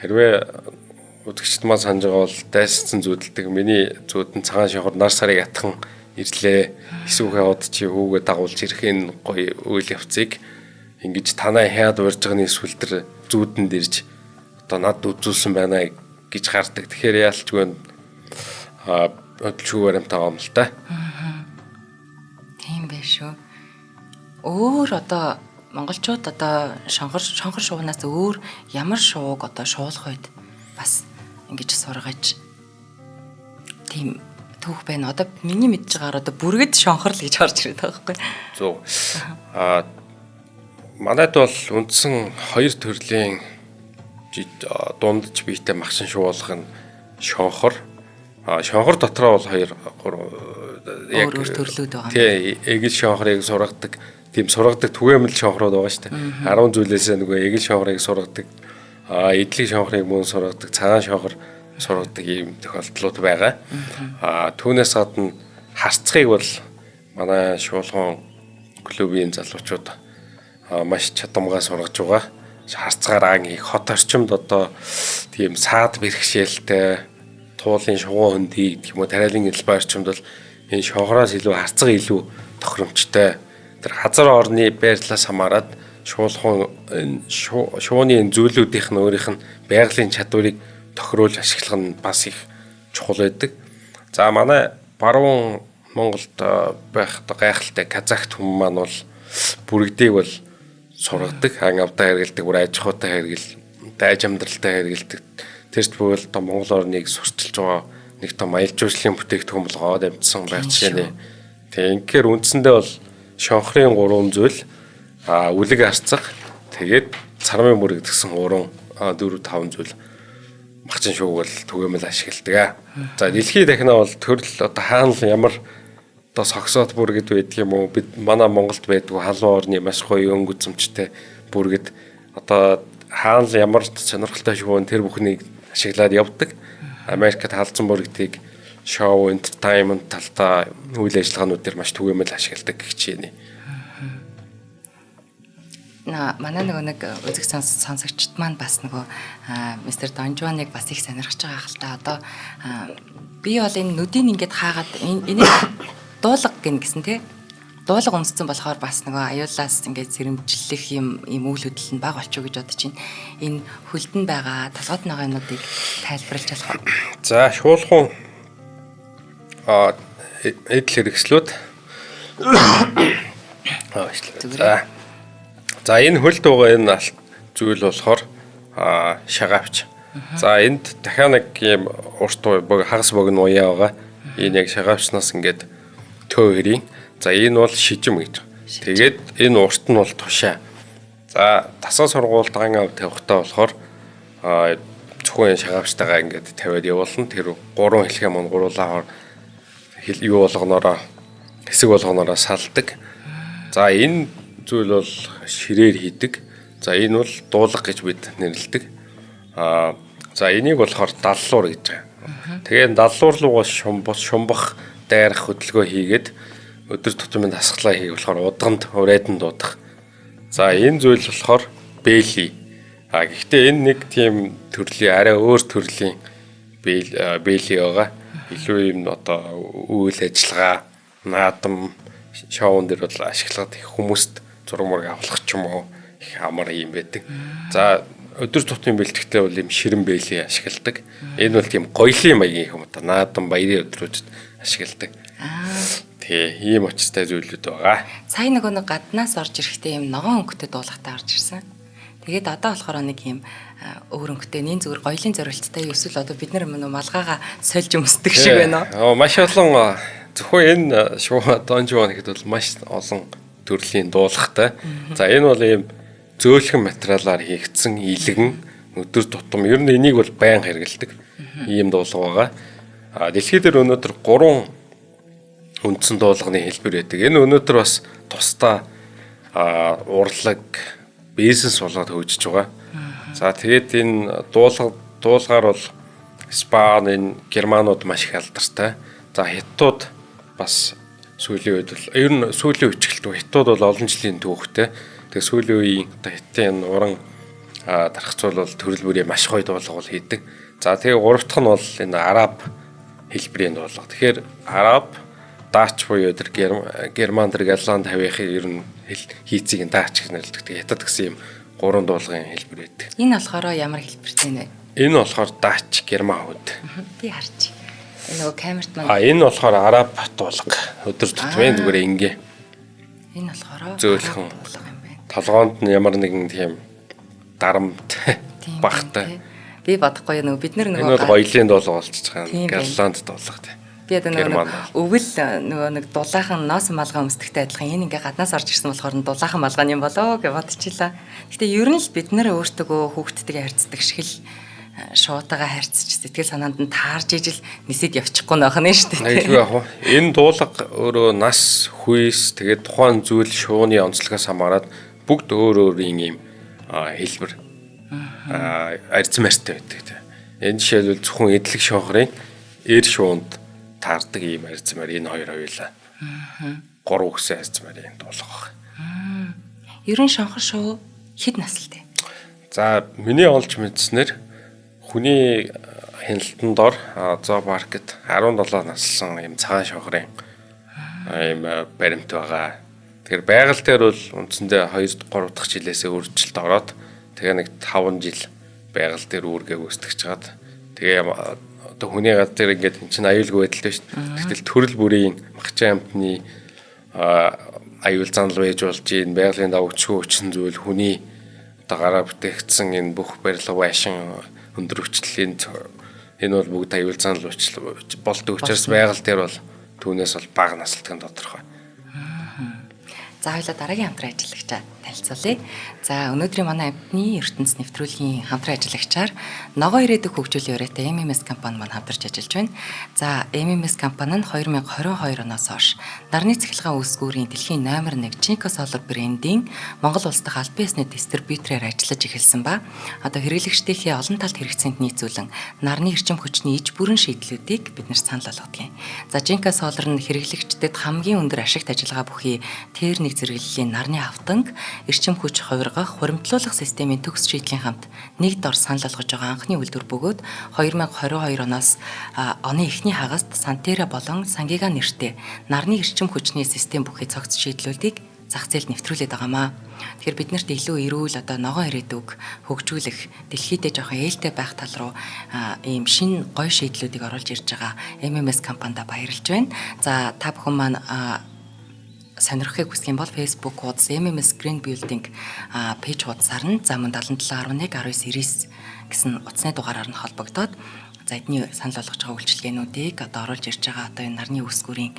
Хэрвээ үзэгчд маань санаж байгаа бол дайсцсан зүүдэлдэг. Миний зүүдэн цагаан шонхор нар сарыг атхан ирлээ. Эсвүүгээ од чи хүүгээ дагуулж ирэх энэ гоё үйл явцыг ингэж танай хяад барьжганы сүлдэр зүүдэнд ирж одоо над үзүүлсэн байна гэж гардаг. Тэгэхээр яалтчгүй өдөлшгүй баримтаа юм л та. Тийм байх шүү. Өөр одоо монголчууд одоо шонхор шувнаас өөр ямар шууг одоо шуулах үед бас ингэж сургаж тийм түүх байна. Одоо миний мэдж байгаагаар одоо бүргэд шонхор л гэж орж ирээд байгаа байхгүй. Зөв. Манайд бол үндсэн хоёр төрлийн дундж биетэй махшин шуулах нь шонхор. Шонхор дотроо бол 2 3 яг өөр төрлүүд байгаа. Тий, эгэл шонхорыг сургадаг. Тийм сургадаг түгээмэл шонхорууд байгаа шүү дээ. 10 зүйлээс нөгөө эгэл шонхорыг сургадаг. Эдлэг шонхорыг мөн сургадаг. Цагаан шонхор сургадаг ийм тохиолдлууд байгаа. Түүнээс гадна харцгийг бол манай шуулган клубын залуучууд маш чадамгаа сургаж байгаа. Харцгаараа их хот орчимд одоо тийм саад бэрхшээлтэй туулын шугуун хөндөй гэх юм уу тариалан элбэ орчимд бол энэ шонхороос илүү харцаг илүү тохиромжтой. Тэр хазар орны байрлалаас хамаарат шуулхан шууны зүйлүүдийнх нь өөрийнх нь байгалийн чадварыг тохируулж ашиглах нь бас их чухал байдаг. За манай баруун Монголд байх гайхалтай казахт хүмүүс маань бол бүрэгдийг бол сургадаг, ан авдаа хэрэгэлдэг, бүр аж ахуйтай хэрэгэл, дайж амьдралтай хэрэгэлдэг. Тэрч буюу одоо Монгол орныг сурчилж байгаа нэг том аялал жуулчлалын бүтээгдэхүүн болгоод амжсан байх жишээ. Тэгээ ингээр үндсэндээ бол шонхрын 3 зүйл үлэг арцаг тэгээд цармын бүрэг гэсэн 3 4 5 зүйл махчин шууг бол түгээмэл ашигладаг. За дэлхийн техно бол төрөл одоо хаана ямар одоо согсоод бүргэд байдаг юм уу? Бид манай Монголд байдгүй халуун орны маш гоё өнгө үзэмжтэй бүргэд одоо хаана ямар сонирхолтой шоу тэр бүхнийг ашиглаад явдаг. Америкт халдсан бүргэдгийг шоу entertainment талдаа үйл ажиллагаанууд дээр маш түгээмэл ашигладаг гэх чинь. Манай нэг үзэг сонсогчд маань бас нөгөө мистер Донжуаныг бас их сонирхож байгаа хэл та. Одоо би бол энэ нүдийг ингээд хаагаад энийг дуулга гин гэсэн тий. Дуулга өмссөн болохоор бас нөгөө аюулаас ингээд сэрэмжлэх юм үйл хөдлөл нь бага болчих гэж бодож байна. Энэ хөлдөнд байгаа толгойд байгаа юмнуудыг тайлбарлаж болох уу? За шуулхан эдл хэрэгслүүд За энэ хөлд байгаа энэ зүйл болохоор шагаавч. За энд дахиад нэг юм урт хагас богино уяа байгаа. Энэ яг шагаавчнаас ингээд төө хэрийн. За энэ бол шижим гэж. Тэгээд энэ урт нь бол тушаа. За тасаа сургуульд ан ав тавихтаа болохоор зөвхөн шагаавчтайгаа ингээд тавиад явуулна. Тэр 3 хэлхээ мөн гуруулаа юу болгоноороо хэсэг болгоноороо салдаг. За энэ зүйл бол ширээр хийдэг. За энэ бол дуулга гэж бид нэрлэдэг. За энийг болохоор даллуур гэж байгаа. Тэгээд даллуур руугаа шумбах, дайрах хөдөлгөөн хийгээд өдөр тутмын дасгалаа хийх болохоор удганд урайдан дуудах. За энэ зүйл болохоор бэйли. Гэхдээ энэ нэг тийм төрлийн арай өөр төрлийн бэйли байгаа. Илүү юм одоо үйл ажиллагаа, наадам, шоун дээр бол ашигладаг хүмүүст зураг мураг авах ч юм уу их амар юм байдаг. За өдөр тутмын бэлтгэхдээ бол юм ширэн бэйли ашигладаг. Энэ бол тийм гоёлын маягийн юм одоо наадам баярын өдрүүдэд ашигладаг. Тэгээ ийм очтой зүйлүүд байгаа. Сая нэг гаднаас орж ирэхдээ юм ногоон өнгөтэй дуулахтаа орж ирсэн. Тэгээд одоо болохоор нэг юм өөр өнгөтэй нин зүгээр гоёлын зорилттой эсвэл одоо бид нар малгайгаа сольж өмсдөг шиг байна уу? Маш олон зөвхөн энэ шоу Донжуан гэхэд бол маш олон төрлийн дуулахтай. За энэ бол ийм зөөлхөн материалаар хийгдсэн илгэн өдөр тутам ер нь энийг бол байнга хэрэгэлдэг. Ийм дуулга байгаа. Дэлхийд дээр өнөөдөр 3 үндсэн дуулганы хэлбэр байдаг. Энэ өнөөдөр бас тусдаа урлаг, бизнес болгоод хөгжиж байгаа. За тэгээд энэ дуулгаар бол Испани, энэ Германууд маш их алдартай. За хятадууд бас сүүлийн үед бол ер нь сүүлийн үечлэлт хятадууд бол олон жилийн түүхтэй. Тэгээ сүүлийн үеийн одоо хятадын уран дарахцуул бол төрөл бүрийн маш гоё дуулга бол хийдэг. За тэгээ гурав дахь нь бол энэ араб хэлбэрийн дуулга. Тэгэхээр араб, дач буюу тэр герман тэр галланд хавийнхын ер нь хийцийг дач гэж нэрлэдэг. Тэгээ хятад гэсэн юм 3 дуулгын хэлбэр байдаг. Энэ болохоор ямар хэлбэртэй нэ? Энэ болохоор дач герман хүүд. Би харж. Нөгөө камерт маань. Энэ болохоор араб дуулга. Өдөр тутмын зүгээр ингээ. Энэ болохоор зөөлхөн дуулга юм байна. Толгоонд нь ямар нэгэн тийм дарамт багтай. Би бодохгүй нөгөө бид нар нөгөө гоёлын дуулга болчихж байгаа. Галланд дуулга. Би одоо нөгөө өвөл нөгөө нэг дулаахан ноос малгай өмсдөгтэй адилхан энэ ингээ гаднаас орж ирсэн болохоор дулаахан малгай юм болоо гэж бодчихлаа. Гэтэ ер нь л бид нэр өөртөө хүүхдтэйгээ харьцдаг шиг л шуутайгаа харьцаж сэтгэл санаанд нь таарж ижил нисэд явчихгүй нөх нь шүү дээ. Айгүй яг. Энэ дуулга өөрөө нас, хүйс тэгээд тухайн зүйл шууны онцлогоос хамаарат бүгд өөр өөр юм хэлбэр арьц марьтай байдаг. Энэ жишээлбэл зөвхөн эдлэг шонхрын эр шуунд таардаг юм арьц марь энэ хоёр хоёулаа. 3 үгсэн арьц марийн дуулга байна. Ер нь шонхор шуу хэд наслтай? За миний олж мэдснээр хүний хяналтанд дор зоопаркт 17 наслсан юм цагаан шонхрын юм баримт байгаа. Тэгэхээр байгаль дээр бол үндсэндээ 2-3 дахь жилээсээ үржилт ороод тэгээ нэг 5 жил байгаль дээр үүргээ гүйцэтгэж чад. Тэгээ одоо хүний гад дээр ингээд эн чинь аюулгүй байдалтай шүү дээ. Тэгтэл төрөл бүрийн махчин амтны аюул занал байж болж энэ байгалийн давчгүй хүчин зүйл хүний одоо гараа бүтээгдсэн энэ бүх барилга байшин өндөр хүчлийн Энэ бол бүгд аюулзаан л болдог учраас байгаль дээр бол түүнээс бол бага насалтын тодорхой. За хоёлаа дараагийн хамтран ажиллагчаа танилцуулъя. За өнөөдрийн манай амтны ертөнц нэвтрүүлгийн хамтран ажиллагчаар ногоо ирээдүйг хөгжүүлэх өрөөтэй MMS компани маань хамтарч ажиллаж байна. За MMS компани нь 2022 оноос хойш нарны цахилгаан үүсгүүрийн дэлхийн номер 1 Jinko Solar брендийн Монгол улс дахь аль биесний дистрибьютороор ажиллаж эхэлсэн ба одоо хэрэглэгчдийнхээ олон талд хэрэгцээнд нийцүүлэн нарны эрчим хүчний иж бүрэн шийдлүүдийг бид нэр санал болгодгийг. За Jinko Solar нь хэрэглэгчдэд хамгийн өндөр ашигт ажиллагаа бүхий тэр нэг зэрэглэлийн нарны автанг эрчим хүч хувиргах хуримтлуулах системийн төгс шийдлийн хамт нэг дор санал болгож байгаа анхны үйлдвэр бөгөөд 2022 оноос оны эхний хагаст Сантера болон Сангига нэртэй нарны эрчим хүчний систем бүхий цогц шийдлүүдийг зах зээлд нэвтрүүлээд байгаамаа. Тэгэхээр биднэрт илүү эрүүл одоо ногоо ирээдүг хөгжүүлэх дэлхийдээ жоохон ээлтэй байх тал руу ийм шинэ гоё шийдлүүдийг оруулж ирж байгаа MMS компанид баярлж байна. За та бүхэн маань сонирхохыг хүсэх юм бол Facebook хуудас MMS Green Building пэйж хуудасаар нь за мөн 77111999 гэсэн утасны дугаараар нь холбогдоод за эдний санал болгож байгаа үйлчилгээнүүдийг одоо оруулж ирж байгаа одоо энэ нарны үүсгүүрийн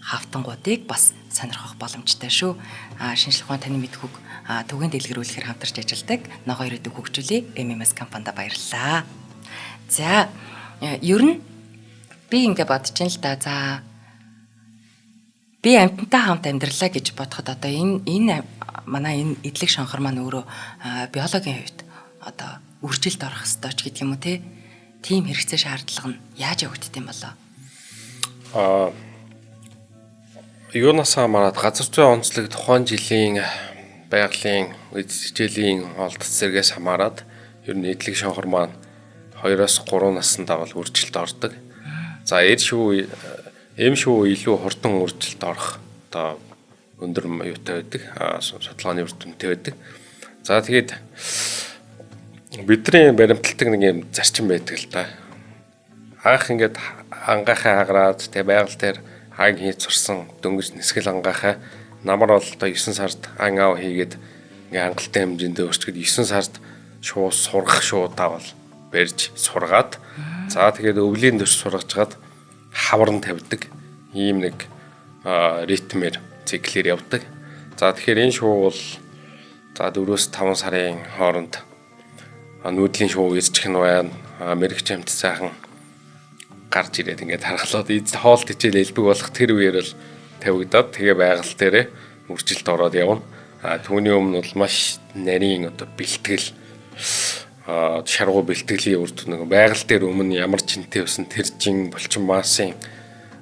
хавтангуудыг бас сонирхох боломжтой шүү. Шинжлэх ухааны таны мэдхүг төвийн дэлгэрүүлэхээр хамтарч ажилладаг ногоо ирээдүг хөгжүүлээ MMS компанид баярлалаа. За ер нь би ингээ бодож ин л да. За би амьтантай хамт амьдралаа гэж бодоход одоо энэ манай энэ эдлэг шонхор маань өөрөө биологийн хувьд одоо үржилд орох ёстой ч гэдэг юм уу те. Тийм хэрэгцээ шаардлага нь яаж явагддаг юм болоо? Юунаас хамаарат газар зүйн онцлог тухайн жилийн байгалийн үйл хичээлийн олдц зэрэгээс хамаарат ер нь эдлэг шонхор маань 2-3 наснд давал үржилд ордог. За эм шүү илүү хурдан үржилд орох одоо өндөр юутай байдаг. Судалгааны үр дүнтэй байдаг. За тэгээд бидний баримталдаг нэг юм зарчим байдаг л да. Анх ингээд ангаахаа хагараад тэг байгаль дээр ан хийж сурсан дөнгөж нисгэл ангаахаа намар бол одоо 9 сард ан аав хийгээд ингээ хангалттай хэмжээндээ өрчгöd 9 сард шууд сургах шуудаа бол барьж сургаад за тэгээд өвлийн дөш сургажгаад хавран тавьдаг ийм нэг ритмээр циклэр явдаг. За тэгэхээр энэ шоу бол за 4-5 сарын хооронд нүүдлийн шоу ирчих нь байна. Америкч амт сайхан гарч ирээд ингээд харгалаад хоолт хичээл элбэг болох тэр үеэр л тавигдаад тэгээ байгаль дээрээ үржилт ороод явна. Түүний өмнө бол маш нарийн одоо бэлтгэл шаргуу бэлтгэлийн үр дүн нэг байгаль дээр өмнө ямар чинтэй байсан тэр чин булчин маасын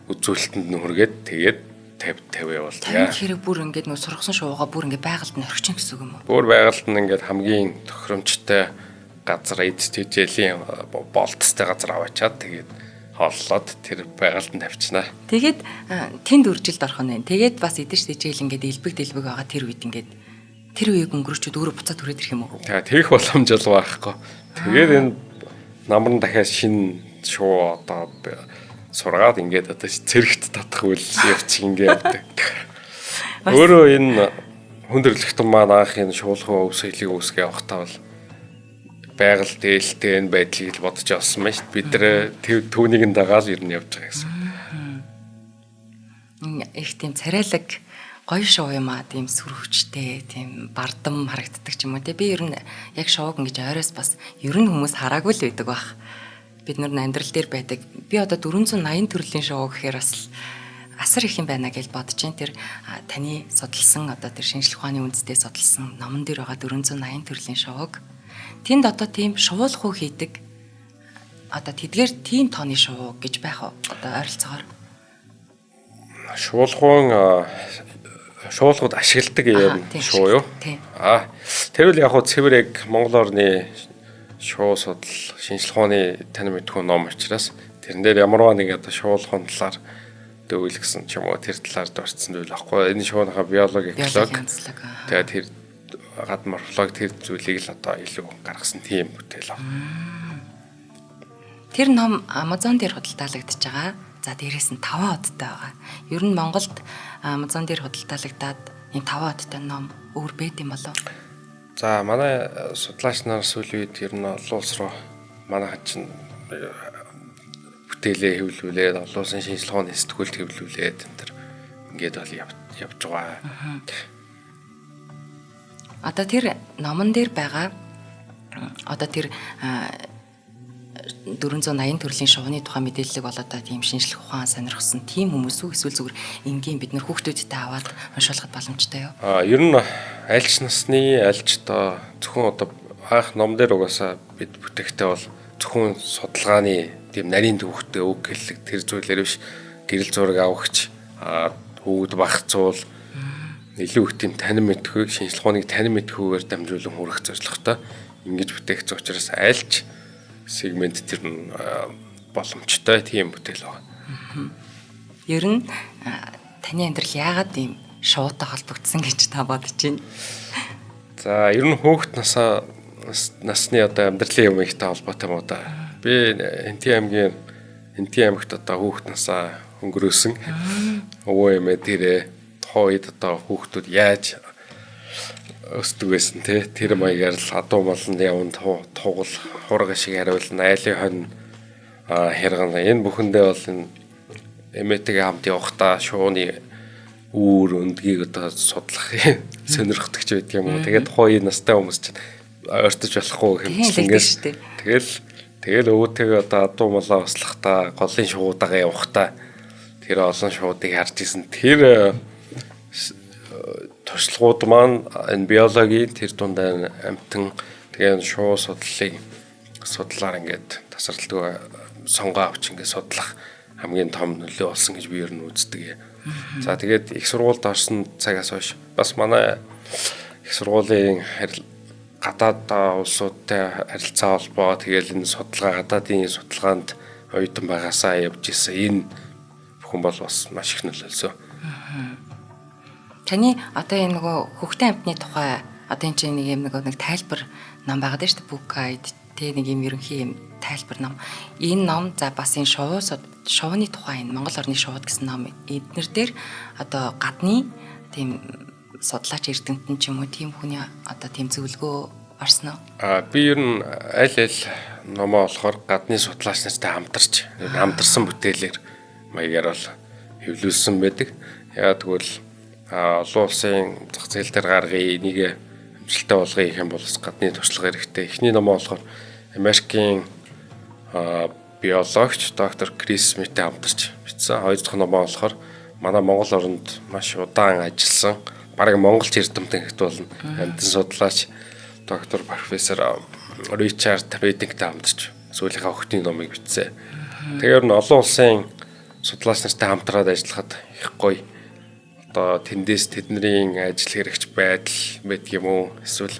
үзүүлэлтэнд нүргээд тэгээд 50 явуулдаг. Тэр хэрэг бүр ингээд нөө сургасан шуугаа бүр ингээд байгальд нь орчин гэсэн үг юм уу? Бүр байгальд нь ингээд хамгийн тохиромжтой газар эдтэжээлийн болтстой газар аваачаад тэгээд хооллоод тэр байгальд нь тавьчихна. Тэгээд тэнд үржилд орох нь. Тэгээд бас эдэж тэжээл ингээд элбэг дэлбэг байгаа тэр үед ингээд тэр үеийг өнгөрөөчүүд өөрөө буцаад түрээд ирэх юм уу? Тэгэх боломж л байхгүй. Тэгээд энэ намар нь дахиад шинэ шуу одоо сургаад ингээд одоо цэрэгт татах үйл явц ингээд явдаг. Өөрөө энэ хүндрэлтэн маань анх энэ шуулхан өвсөөлийг үүсгэж явахдаа бол байгаль дээлтэй энэ байдлыг бодож авсан байна шүү дээ. Бид нэр түүнийг нь дагаал ер нь явж байгаа гэсэн. Их тийм царайлаг гоё шоу юм аа, тийм сүрхвчтэй, тийм бардам харагддаг ч юм уу те. Би ер нь яг шоуг ингэж ойроос бас ер нь хүмүүс хараагүй л байдаг бах. Бид нар амьдрал дээр байдаг. Би одоо 480 төрлийн шоу гэхээр бас асар их юм байна гэж бодож байна. Тэр таны судалсан одоо тэр шинжлэх ухааны үндэстэй судалсан номон дээр байгаа 480 төрлийн шоуг тэнд одоо тийм шуулах уу хийдэг. Одоо тэдгээр тийм тооны шуу гэж байх уу? Одоо ойролцоогоор. Шуулгууд ашигладаг юм шуу юу? Тэр үл яг хуу цэвэр яг Монгол орны шуу судал шинжлэх ухааны тань мэдхүүн ном учраас тэрэн дээр ямарваа нэг одоо шуулгын талаар дэвэл гэсэн ч юм уу тэр талаар дурдсан зүйл байхгүй. Энэ шууныхаа биологи эколог. Тэгээд тэр гад морфолог тэр зүйлийг л одоо илүү гаргасан тийм бүтээл баг. Тэр ном Amazon дээр худалдаалагдчихж байгаа. За дээрээс нь 5 одтой байгаа. Ер нь Монголд Amazon дээр худалдаалагдаад ийм 5 одтой ном өөр байд юм болов? За манай судлаач нар сүүлийн үед ер нь олон улс руу манайхан чинь бүтээлээ хэвлүүлээд олон улсын шинжилгээний сэтгүүлд хэвлүүлээд энэ төр ингээд бол явж байгаа. Одоо тэр номон дээр байгаа одоо тэр 480 төрлийн шувууны тухай мэдээллийг бол одоо тийм шинжлэх ухаан сонирхсан тийм хүмүүс үү эсвэл зүгээр энгийн бид нэр хүүхдүүдтэй аваад уншуулахад боломжтой юу? Ер нь альч насны альч одоо зөвхөн одоо анх ном дээр угаасаа бид бүтэхтэй бол зөвхөн судалгааны тийм нарийн төвхтэй үг хэллэг тэр зүйлээр биш гэрэл зураг авахч хүүгд багцуул илүү их тийм танин мэдхүйг шинжлэх ухааныг танин мэдхүйгээр дамжуулан хүргэх зорилготой ингэж бүтээгч учраас альч сегмент тэр нь боломжтой тийм бүтээл байна. Ер нь таны амьдрал яагаад ийм шуутай холбогдсон гэж та бодож байна? За ер нь хүүхэд насны одоо амьдралын юм ихтэй холбоотой юм уу да. Би Энтийн аймагт одоо хүүхэд насаа өнгөрөөсөн. Өвөө эмээ тэрэ хойд одоо хүүхдүүд яаж өсдөг байсан те тэр маягаар л адуу молонд явна тугал хурга шиг хариулна айлын хонь хэрэгна энэ бүхэндээ бол энэ эмээтэйгээ хамт явахдаа шууны үүр өндгийг одоо судлах сонирхдаг ч байдаг юм уу. Тэгээд тухайн настай хүмүүс чинь ойртож болохгүй хэмжлэнгээс тэгэл өвөөтэйгээ одоо адуу молоо ослохдаа голын шуудаагаа явахдаа тэр олон шуудыг харж исэн тэр туршлагууд маань энэ биологийн тэр дундаа амтан тэгээ шуу судлаар ингээд тасралтгүй сонгоо авч ингээд судлах хамгийн том нөлөө болсон гэж би ер нь үздэг. За тэгээд их сургуульд орсон цагаас хойш бас манай их сургуулийн гадаад улсуудтай харилцаа холбоо тэгээд энэ судалгаа гадаадын судалгаанд оюутан байгаасаа явж исэн энэ бүхэн бол бас маш их нөлөөлсөн. Таны одоо энэ нөгөө хөхтөн амтны тухай одоо энэ чинь нэг тайлбар ном байгаа дээ шүү дээ. Book Guide тэ нэг юм ерөнхий юм тайлбар ном. Энэ ном за бас энэ шувууны тухай энэ Монгол орны шууд гэсэн ном эднэр дээр одоо гадны тийм судлаач эрдэмтэн ч юм уу тийм хүний одоо тийм зөвлөгөө орсон уу? Би ер нь аль номоо болохоор гадны судлаач нартай хамтарсан бүтээлээр маягаар бол хэвлүүлсэн байдаг. Яагаад тэгвэл олон улсын зах зээл дээр гаргая энийг амжилттай болгоё гэх юм бол гадны туршлага хэрэгтэй. Эхний номоо болохоор Америкийн биологч доктор Крис Смиттэй хамтарч бичсэн. Хоёр дахь номоо болохоор манай Монгол оронд маш удаан ажилласан бараг монголч эрдэмтэн гэхт болно. Амьтан судлаач доктор профессор Ричард Редингтэй хамтарч сүүлийнхаа охидын номыг бичсэн. Тэгэхээр нь олон улсын судлаач нартай хамтраад ажиллахад их гоё. Одоо тэндээс тэдний ажил хэрэгч байдал байдаг юм уу? Эсвэл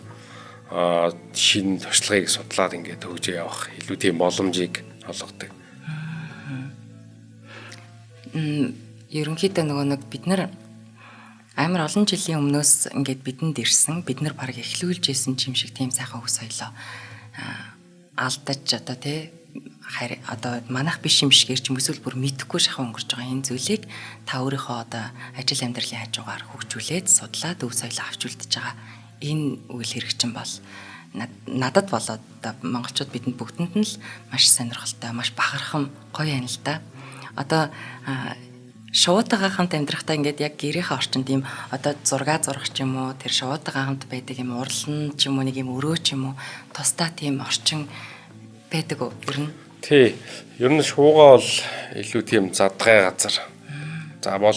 шинэ туршлагыг судлаад ингээд хөгжөө явах илүү тийм боломжийг олгодог. Ерөнхийдөө нэг бид нар амар олон жилийн өмнөөс ингээд бидэнд ирсэн, бид нар баг эхлүүлж исэн юм шиг тийм сайхан өг соёлоо алдаж одоо тий одоо манайх биш юм шигээр ч юм эсвэл бүр мэдэхгүй шахаа өнгөрч байгаа энэ зүйлийг та өөрийнхөө одоо ажил амьдралын хажуугаар хөгжүүлээд судлаад өв соёлоо авч үлдэж байгаа энэ үйл хэрэгчин бол надад болоод одоо монголчууд бидэнд бүгдэнд нь л маш сонирхолтой, маш бахархам гоё юм л да. Одоо шуудаагаа хамт амьдрахтаа ингээд яг гэрийнхээ орчинд тийм одоо зураг зурах ч юм уу тэр шуудаагаа хамт байдаг юм урлан ч юм уу нэг юм өрөө ч юм уу тусдаа тийм орчин байдаг уу ер нь? Тий. Ер нь шуугаа бол илүү тийм задгай газар. За бол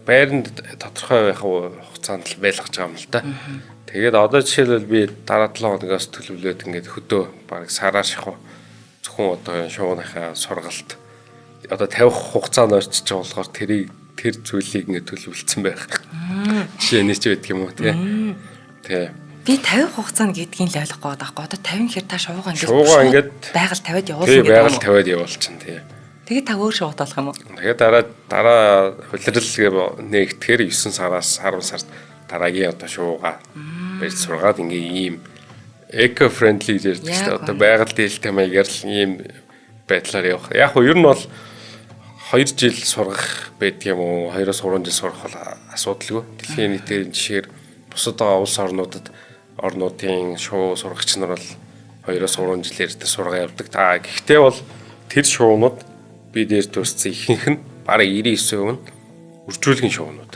байранд тодорхой байх хугацаанд л байлгаж байгаа юм л да. Тэгээд одоо жишээлбэл би дараа 7 хоногоос төлөвлөөд ингээд хөдөө баг сараар шахав. Зөвхөн одоо шуугийнхаа сургалт одоо 50 хугацаанд орчиж байгаа болохоор тэр зүйлийг ингээд төлөвлөсөн байх. Жишээ нь ч байдаг юм уу тий. Тий. Би 50 хугацаанд гэдгийг л ойлгохгүй байхгүй. Одоо 50 хэр та шуугаа ингээд байгаль тавиад явуулсан гэдэг юм уу? Байгаль тавиад явуулчихна тий. Тэгээд та өөр шууд болох юм уу? Тэгээд дараа hulирал нэгтгэхээр 9 сараас 10 сард дараагийн одоо шуугаа барьж сургаад ингээ ийм eco friendly гэдэг чинь одоо байгаль дийлтэй маягаар л ийм байдлаар явах. Яг нь ер нь бол 2 жил сургах байдаг юм уу? 2-3 жил сурах бол асуудалгүй. Дэлхийн нийтийн жишээр бусад улс орнуудын шуу сурагч нар бол 2-3 жилээр сургаа явдаг. Гэхдээ бол тэр шоунууд би дээр төрсөн ихэнх нь бараг 99% нь үржүүлгийн шоунууд.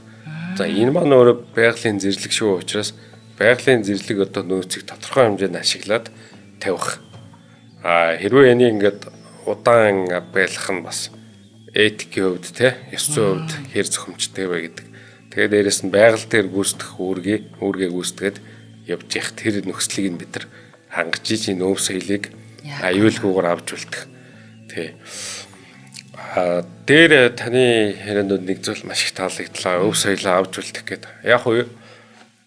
За энэ маань өөрөө байгалийн зэрлэг шоу учраас байгалийн зэрлэг одоо нөөцийг тодорхой хэмжээнд ашиглаад тавих. Хэрвээ энийг ингээд удаан байлгах нь бас этикийн хувьд те ёс зүйн хувьд хэр зохимжтой вэ гэдэг. Тэгээд дээрэс нь байгаль дээр гүйцэтгэх үүргээ гүйцэтгээд явж явах тэр нөхцөлийг нь бид нар хангаж чинь өв соёлыг аюулгүйгээр авч үлдэх. Тэ. Дээр таны ярианд нэг зүйл маш их таалагдлаа. Өв соёлоо авч үлдэх гэдэг. Яг уу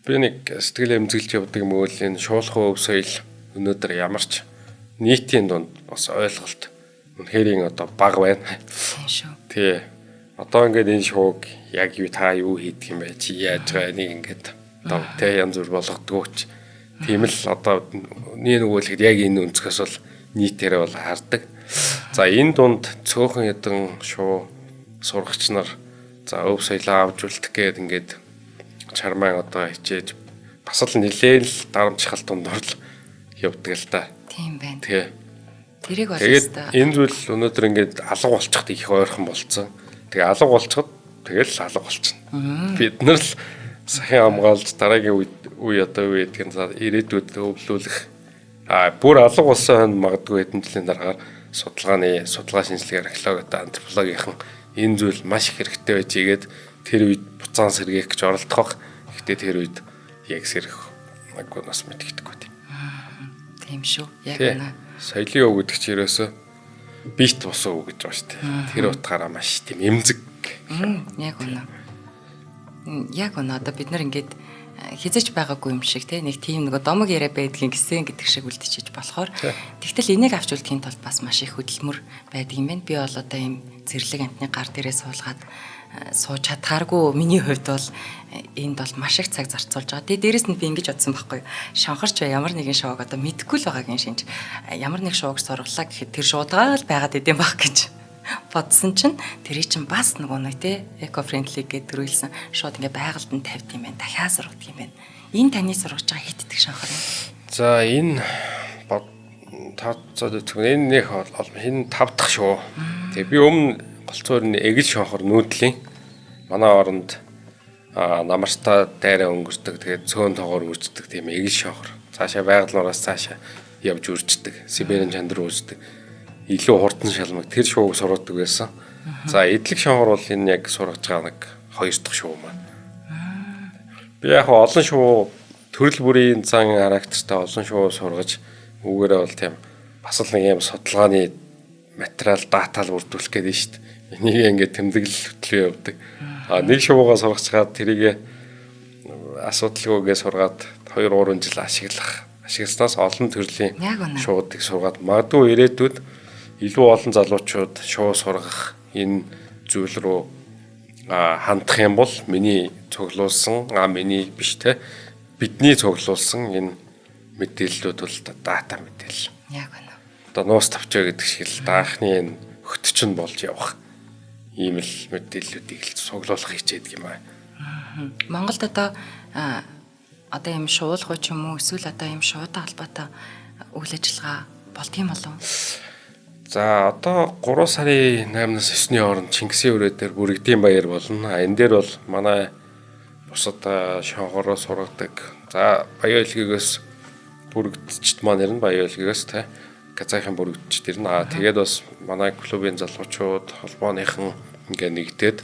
би нэг сэтгэл эмзэглэж явдаг мөөл энэ шуулхан өв соёл өнөөдөр ямарч нийтийн дунд бас ойлголт үнэхээр одоо бага байна. Тийм шүү. Тий. Одоо ингээд энэ шууг яг юу та юу хийдэг юм бэ? Чи яаж байгаа нэг ингээд одоо тэ янз бүр болгодгооч. Тийм л одоо нэг нөгөөлөхөд яг энэ өнцгөөс бол нийтээрээ бол хардаг. За энэ дунд цөөхөн ядан шуу сурагч нар за өв соёлоо авч үлдэх гээд ингээд чармаа одоо хичээж бас л нэлээл дарамжхал дундор л явдаг л та. Тийм байна. Тэгээ. Тэрийг бол тэгээд энэ зүйл өнөөдөр ингээд алга болчиход их ойрхон болцсон. Тэгээ алга болчиход тэгэл алга болчихно. Бид нар л сахин хамгаалж дараагийн үе одоо юу гэдгийг ирээдүйд өвлүүлэх бүр алга болсон магадгүй хэдэн жилийн дараагаар судалгаа шинжилгээ археологи антропологийн энэ зүйл маш их хэрэгтэй байж игээд тэр үед буцаан сэргээх гэж оролдох. Гэхдээ тэр үед яг сэрэх магадгүй нас мэдэгдэхгүй тийм. Тийм шүү. Яг байна. Соёлын өв гэдэг чинь ерөөсөө бит бус өв гэж байна шүү дээ. Тэр утгаараа маш тийм эмзэг. Яг үнэ. Яг үнэ одоо бид нар ингээд хязгаарч байгаагүй юм шиг те нэг тийм нэг домог яриа байдгийн гэсэн гэдэг шиг үлдчихэж болохоор тэгтэл энийг авч үлдэхийн тулд бас маш их хөдөлмөр байдаг юм байна. Би бол одоо ийм зэрлэг амтны гар дээрээ суулгаад сууж чадхааргүй миний хувьд бол энд бол маш их цаг зарцуулж байгаа. Тэгээ дээрэс нь би ингэж бодсон байхгүй. Шанхарч ямар нэгэн шоуг одоо мэдгүй л байгаагийн шинж ямар нэг шоуг сурлаа гэхэд тэр шуудагаа л байгаад идэм байх гэж бодсон чинь тэрий чинь бас нөгөө нэг те эко френдли гэдэг төрүүлсэн шууд ингээ байгальд нь тавьд юм байна. Дахиад сургадаг юм байна. Энэ таны сургаж байгаа хитдэг шанхар юм. За энэ энэ нэг энэ 5 дахь шоу. Тэгээ би өмнө голцоор нь эгэл шонхор нүүдлийн манай оронд намартай дайраа өнгөрдөг тэгээд цөөн тоогоор үрждэг тийм эгэл шонхор. Цаашаа байгалнуураас цаашаа явж үрждэг. Сибирийн чандар үрждэг. Илүү хурдан шалмаг тэр шууг сургадаг байсан. За эдлэг шонхор бол энэ яг сургаж байгаа нэг 2 дахь шуу маань. Би яг олон шуу төрөл бүрийн зан характертай олон шуу сургаж үүгээрээ бол тийм бас л нэг юм судалгааны материал датал бүрдүүлэх гэдэг нь шүү дээ. Энийг ингээд тэмдэглэл хөтлөө явдаг. Нэг шуугаа сургаж чаад тэрийг асуудалгүйгээ сургаад 2-3 жил ашигласнаас олон төрлийн шуудыг сургаад магадгүй ирээдүйд илүү олон залуучууд шуу сургах энэ зүйл рүү хандах юм бол миний цуглуулсан миний биш те бидний цуглуулсан энэ мэдээллүүд бол дата мэдээлэл. Яг байна. Одоо нуус тавчаа гэдэг шиг л даахны энэ өгтчин болж явах ийм л мэдээллүүдийг л цуглуулах хичээдэг юм аа. Монголд одоо ийм шуулгуу ч юм уу эсвэл одоо ийм шуутай холбоотой үйл ажиллагаа болдгийм болов? За одоо 3 сарын 8-наас 9-ний хооронд Чингисийн өрөө дээр бүрэгдийн баяр болно. Энэ дээр бол манай бусад шонхороо сургадаг. За баян хэлгээс бүрэгдчихэд маань ирнэ баян хэлгээс те Казахын бүрэгдчихэд ирнэ. Тэгээд бас манай клубын залуучууд холбооныхан ингээ нэгдээд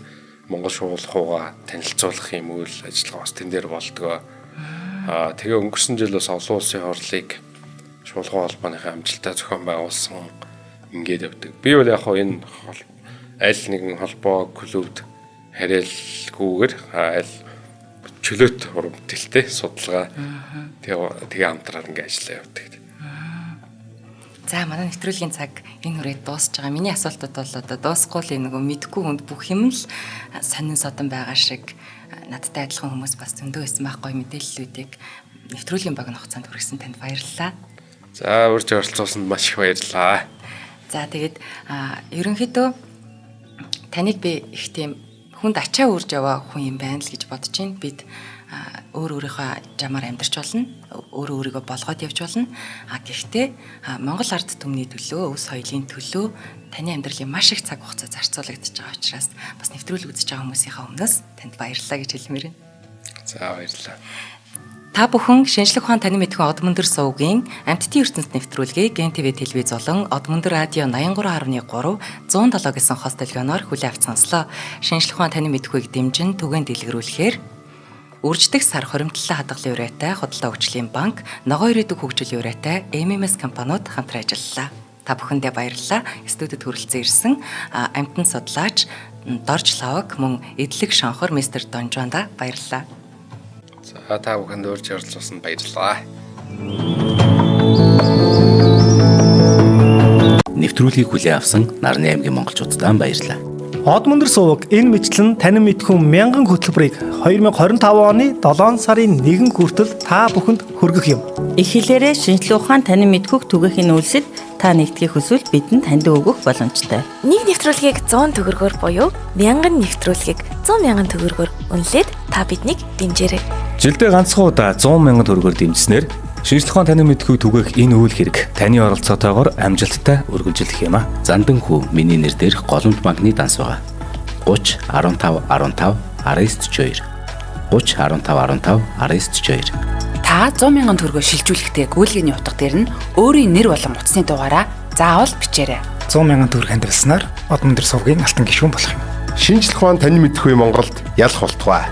Монгол шуулгуугаа танилцуулах юм үйл ажиллагаа бас тэн дээр болдгоо. Тэгээ өнгөрсөн жил бас олон улсын хорлыг шуулгуу холбооныхаа амжилттай зохион байгуулсан ингээд явдаг. Би бол яг энэ аль нэгэн холбоо клубд харьяалгүйгээр аль чөлөөт уран бүтээлтэй судалгаа тэгээ хамтраад ингээд ажиллаа явдаг. За манай нэвтрүүлгийн цаг энэ хүрээд дуусж байгаа. Миний асуултууд бол одоо дуусахгүй л нэг мэдгүй хүнд бүх юм л сонин содон байгаа шиг надтай адилхан хүмүүс бас зөндөө байсан байхгүй мэдээллүүдийг нэвтрүүлгийн багийн хугацаанд хүргэсэн танд баярлалаа. За урьж оролцуулсанд маш их баярлалаа. За тэгээд ерөнхийдөө таныг би их тийм хүнд ачаа үрж яваа хүн юм байна л гэж бодож байна. Бид өөр өөрийнхөө жамаар амьдарч болно. Өөрөө өөрийгөө болгоод явж болно. Гэхдээ Монгол ард түмний төлөө, өс соёлын төлөө таны амьдралын маш их цаг хугацаа зарцуулагдаж байгаа учраас бас нэвтрүүлэг үзэж байгаа хүмүүсийнхээ өмнөөс танд баярлалаа гэж хэлмээр байна. За баярлалаа. Та бүхэн шинжлэх ухаан танин мэдхүйн Од Мөндөр сувгийн Амьтдын ертөнцийн нэвтрүүлгийг ГНТV телевиз болон Од Мөндөр радио 83.3 107 гэсэн хос долгионоор хүлээн авч сонслоо. Шинжлэх ухаан танин мэдхүйг дэмжин түгээн дэлгэрүүлэхээр үрждэг сар хоримтлалын хадгалан урайтай Худалдаа хөгжлийн банк, Ногоон ирээдүг хөгжил урайтай MMS компаниуд хамтран ажиллалаа. Та бүхэндээ баярлалаа. Студид хүрэлцэн ирсэн амьтан судлаач Дорж Лавк мөн эдлэг шонхор мистер Донжонда баярлалаа. За та бүхэнд урьж оролцуулсан баярлалаа. Нэвтрүүлгийг хүлээн авсан Нарны аймгийн монголчуудаа баярлалаа. Од Мөндөр суваг энэ мэтлэн танин мэдхүйн 1000 хөтөлбөрийг 2025 оны 7 сарын 1 хүртэл та бүхэнд хүргэх юм. Их хэлээрээ шинжлэх ухаан танин мэдхүйг түгээхийн үйлсэд та нэгтгэх хүсвэл бидэнд танд өгөх боломжтой. Нэг нэвтрүүлгийг 100 төгрөгөөр буюу 1000 нэвтрүүлгийг 100,000 төгрөгөөр үнэлээд та биднийг дэмжээрэй. Жилдээ ганцхан удаа 100,000 төгрөгөөр дэмжснээр шинжлэх ухаан танин мэдхүйг түгээх энэ үйл хэрэг таны оролцоотойгоор амжилттай үргэлжлэх юм а. Зандан хүү миний нэр дээрх голомт банкны данс байгаа. 30 15 15 942 30 15 15 942. Та 100,000 төгрөгөөр шилжүүлэхдээ гүйлгээний утга дээр нь өөрийн нэр болон утасны дугаараа заавал бичээрэй. 100,000 төгрөг хандвалснаар Од Мөндөр сувгийн алтан гишүүн болох юм. Шинжлэх ухаан танин мэдхүй Монголд ялах болтугай.